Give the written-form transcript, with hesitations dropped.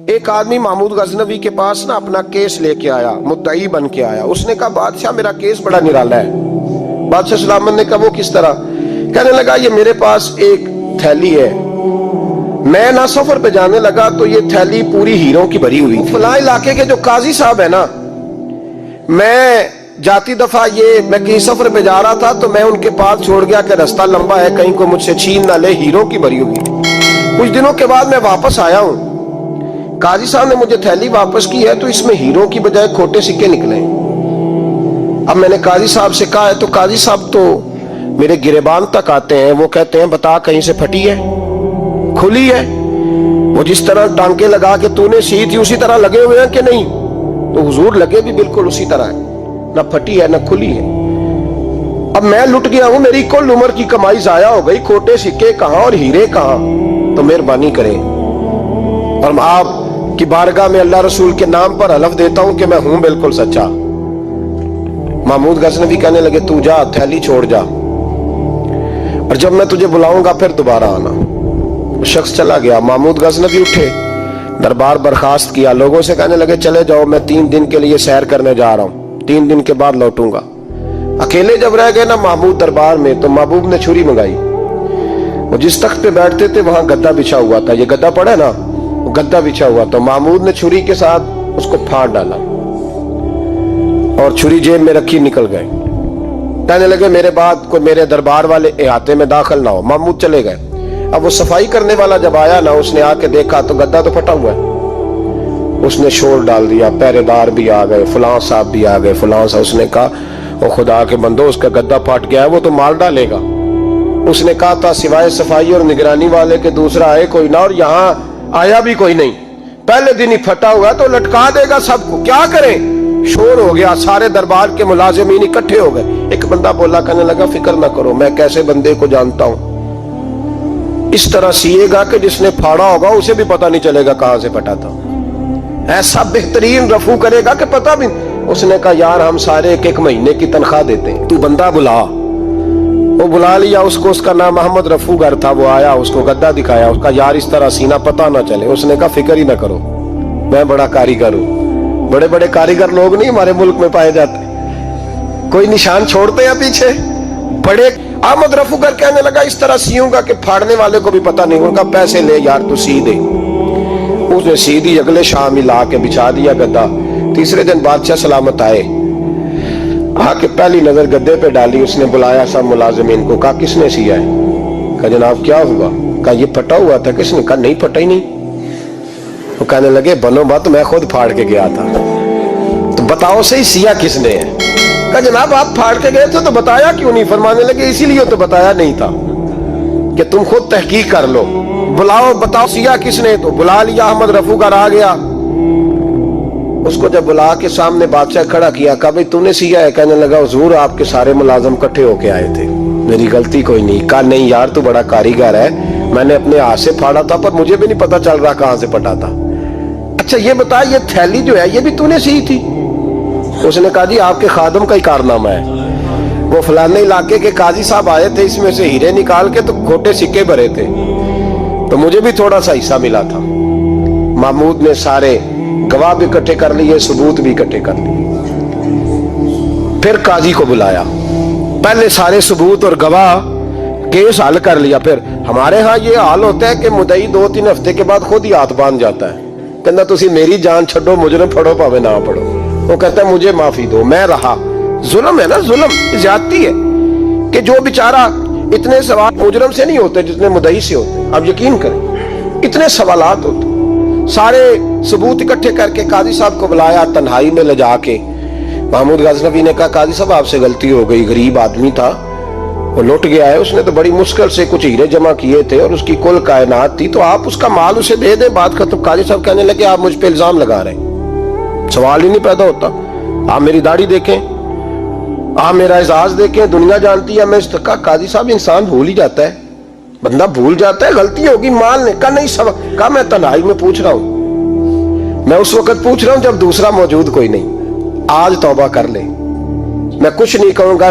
ایک آدمی محمود غزنوی کے پاس نا اپنا کیس لے کے آیا، مدعی بن کے آیا. اس نے کہا بادشاہ میرا کیس بڑا نرالا ہے. بادشاہ سلامت نے کہا وہ کس طرح؟ کہنے لگا یہ میرے پاس ایک تھیلی ہے، میں نہ سفر پہ جانے لگا تو یہ تھیلی پوری ہیروں کی بھری ہوئی. فلاں علاقے کے جو قاضی صاحب ہے نا، میں جاتی دفعہ میں کہیں سفر پہ جا رہا تھا تو میں ان کے پاس چھوڑ گیا کہ رستہ لمبا ہے، کہیں کو مجھ سے چھین نہ لے، ہیروں کی بھری ہوئی. کچھ دنوں کے بعد میں واپس آیا ہوں، قاضی صاحب نے مجھے تھیلی واپس کی ہے تو اس میں ہیروں کی بجائے کھوٹے سکے نکلے. اب میں نے قاضی صاحب سے کہا ہے تو قاضی صاحب تو میرے گریبان تک آتے ہیں، وہ کہتے ہیں بتا کہیں سے پھٹی ہے، کھلی ہے؟ وہ جس طرح ٹانکے لگا کے تو نے سی تھی اسی طرح لگے ہوئے ہیں کہ نہیں؟ تو حضور لگے بھی بالکل اسی طرح ہے، نہ پھٹی ہے نہ کھلی ہے. اب میں لٹ گیا ہوں، میری کل عمر کی کمائی ضائع ہو گئی، کھوٹے سکے کہاں اور ہیرے کہاں؟ تو مہربانی کریں. اور آپ کی بارگاہ میں اللہ رسول کے نام پر حلف دیتا ہوں کہ میں ہوں بالکل سچا. محمود غزنوی کہنے لگے تو جا، تھیلی چھوڑ جا، اور جب میں تجھے بلاؤں گا پھر دوبارہ آنا. شخص چلا گیا. محمود غزنوی اٹھے، دربار برخاست کیا، لوگوں سے کہنے لگے چلے جاؤ، میں 3 دن کے لیے سیر کرنے جا رہا ہوں، 3 دن کے بعد لوٹوں گا. اکیلے جب رہ گئے نا محمود دربار میں تو محبوب نے چھری منگائی. وہ جس تخت پہ بیٹھتے تھے وہاں گدا بچھا ہوا تھا، یہ گدا پڑا ہے نا، وہ گدا بچھا ہوا تھا. محمود نے چھری کے ساتھ اس کو پھاڑ ڈالا اور چھری جیب میں رکھی نکل گئے. کہنے لگے میرے بعد کوئی میرے دربار والے احاطے میں داخل نہ ہو. محمود چلے گئے. اب وہ صفائی کرنے والا جب آیا نا، اس نے آ کے دیکھا تو گدا تو پھٹا ہوا ہے. اس نے شور ڈال دیا، پہرے دار بھی آ گئے، فلاں صاحب بھی آ گئے، فلاں صاحب. اس نے کہا وہ خدا کے بندو، اس کا گدا پھٹ گیا ہے، وہ تو مال ڈالے گا. اس نے کہا تھا سوائے صفائی اور نگرانی والے کے دوسرا آئے کوئی نہ، اور یہاں آیا بھی کوئی نہیں. پہلے دن ہی پھٹا ہوا تو لٹکا دے گا سب کو، کیا کریں؟ شور ہو گیا، سارے دربار کے ملازمین اکٹھے ہو گئے. ایک بندہ بولا، کہنے لگا فکر نہ کرو، میں کیسے بندے کو جانتا ہوں، اس طرح سیے گا کہ جس نے پھاڑا ہوگا اسے بھی پتہ نہیں چلے گا کہاں سے پھٹا تھا. ایسا بہترین رفو کرے گا کہ پتہ بھی. اس نے کہا یار ہم سارے ایک مہینے کی تنخواہ دیتے ہیں، تو بندہ بلا. وہ بلا لیا اس کو، اس کا نام محمد رفو گر تھا. وہ آیا، اس کو گدا دکھایا، اس کا یار اس طرح سینہ پتہ نہ چلے. اس نے کہا فکر ہی نہ کرو، میں بڑا کاریگر ہوں. بڑے بڑے کاریگر لوگ نہیں ہمارے ملک میں پائے جاتے، کوئی نشان چھوڑتے ہیں پیچھے بڑے. احمد رفو گر کہنے لگا اس طرح سیوں گا کہ پھاڑنے والے کو بھی پتہ نہیں. ان کا پیسے لے یار تو سی دے. اس نے سی دی، اگلے شام ہی لا کے بچھا دیا گدا. تیسرے دن بادشاہ سلامت آئے، آ کے پہلی نظر گدے پہ ڈالی. اس نے بلایا سب ملازمین کو، کہا کس نے سیا ہے؟ کہا جناب کیا ہوا؟ کہا یہ پھٹا ہوا تھا. کس نے؟ کہا نہیں پھٹا ہی نہیں. وہ کہنے لگے بنو بات، میں خود پھاڑ کے گیا تھا. تو بتاؤ صحیح سیا کس نے ہے؟ کہا جناب آپ پھاڑ کے گئے تھے تو بتایا کیوں نہیں؟ فرمانے لگے اسی لیے تو بتایا نہیں تھا کہ تم خود تحقیق کر لو. بلاؤ بتاؤ سیا کس نے. تو بلا لیا. احمد رفو گر آ گیا. اس کو جب بلا کے سامنے بادشاہ کھڑا کیا، کہا بھئی تو نے سیا ہے؟ کہنے لگا حضور آپ کے سارے ملازم کٹھے ہو کے آئے تھے، میری غلطی کوئی نہیں. کہا نہیں یار تو بڑا کاریگر ہے، میں نے اپنے ہاتھ سے پھاڑا تھا پر مجھے بھی نہیں پتا چل رہا کہاں سے پھٹا تھا. اچھا یہ بتا یہ تھیلی جو ہے یہ بھی تو نے سی تھی؟ اس نے کہا جی آپ کے خادم کا ہی کارنامہ ہے، وہ فلانے علاقے کے قاضی صاحب آئے تھے، اس میں سے ہیرے نکال کے تو کھوٹے سکے بھرے تھے، تو مجھے بھی تھوڑا سا حصہ ملا تھا. محمود نے سارے گواہ بھی اکٹھے کر لیے، ثبوت بھی اکٹھے کر لیے. پھر قاضی کو بلایا، پہلے سارے ثبوت اور گواہ کیس حل کر لیا. پھر ہمارے ہاں یہ حال ہوتا ہے کہ مدعی 2-3 ہفتے کے بعد خود ہی ہاتھ باندھ جاتا ہے، کہنا تسی میری جان چھڈو، مجرم پھڑو پاوے نہ پڑھو. وہ کہتا ہے مجھے معافی دو، میں رہا. ظلم ہے نا، ظلم زیادتی ہے کہ جو بیچارہ اتنے سوال مجرم سے نہیں ہوتے جتنے مدعی سے ہوتے. اب یقین کریں اتنے سوالات ہوتے. سارے ثبوت اکٹھے کر کے قاضی صاحب کو بلایا، تنہائی میں لے جا کے. محمود غزنوی نے کہا قاضی صاحب آپ سے غلطی ہو گئی، غریب آدمی تھا، وہ لوٹ گیا ہے، اس نے تو بڑی مشکل سے کچھ ہیرے جمع کیے تھے اور اس کی کل کائنات تھی، تو آپ اس کا مال اسے دے دیں، بات ختم. قاضی صاحب کہنے لگے آپ مجھ پہ الزام لگا رہے ہیں، سوال ہی نہیں پیدا ہوتا. آپ میری داڑھی دیکھیں، آپ میرا اعزاز دیکھیں، دنیا جانتی ہے. میں اس کہا قاضی صاحب انسان بھول ہی جاتا ہے، بندہ بھول جاتا ہے، غلطی ہوگی. مال نے کہا نہیں سبق. کہا میں تنہائی میں پوچھ رہا ہوں، میں اس وقت پوچھ رہا ہوں جب دوسرا موجود کوئی نہیں. آج توبہ کر لے، میں کچھ نہیں کہوں گا،